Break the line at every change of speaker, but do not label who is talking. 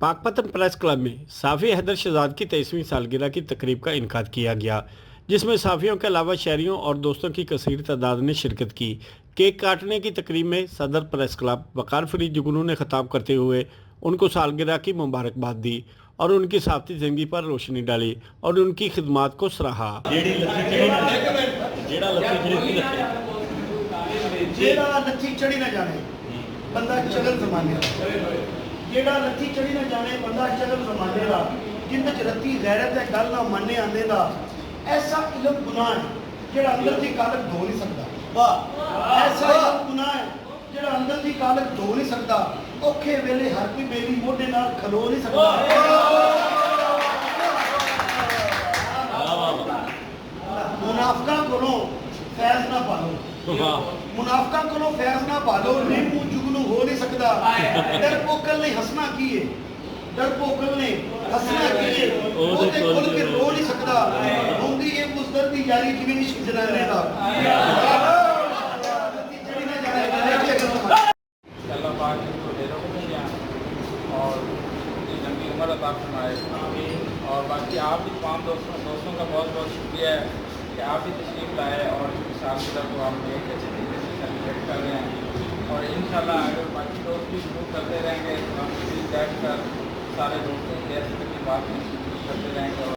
Pakpattan press club में साफ़ी हैदर शहजाद की 23वीं सालगिरह की तकरीब का इनकाद किया गया, जिसमें साफ़ियों के अलावा शहरियों और दोस्तों की कसीर तादाद ने शिरकत की। केक काटने की तकरीब में सदर प्रेस क्लब वकार फरीद जुगनू ने खिताब करते हुए उनको सालगिरह की मुबारकबाद दी और उनकी साथी ज़िंदगी पर रोशनी डाली और उनकी खिदमात को सराहा।
जेड़ा लत्थी चढ़ी ना जाने बंदा चगल जमाने दा, जेड़ा लत्थी चढ़ी ना जाने बंदा चगल जमाने दा, जिंदे च रत्ती गैरत है गल ना माने आंदे दा, ऐसा इल्म गुनाह है जेड़ा अंदर दी कालक धो नहीं सकदा। वाह, ऐसा इल्म गुनाह है जेड़ा अंदर दी कालक धो नहीं सकदा। औखे वेले हर कोई बेली मोढे नाल खलो नहीं सकदा। मुनाफिकां कोलों फैज़ ना पालो, मुनाफिकां कोलों फैज़ ना पालो, नीमू जुगनू हो नहीं सकता। डरपोकल ने हंसना की है, डरपोकल ने हंसना की है, ओदे खोल के रो नहीं सकता। होंदी ये उस दर्द दी यारी जिवें इश्क जनाने दा।
अल्लाह पाक इनको ढेरों खुशियाँ और इतनी लंबी उम्र अता फरमाए। और बाकी आप भी तमाम दोस्तों का बहुत बहुत शुक्रिया है कि आप भी तशरीफ़ लाए और सालगिरह को आप एक अच्छे तरीके से सेलिब्रेट कर रहे हैं। और इंशाल्लाह अगर बाकी दोस्त भी शुरू करते रहेंगे तो हम बैठ कर सारे दोस्तों की ऐसी बात करते रहेंगे।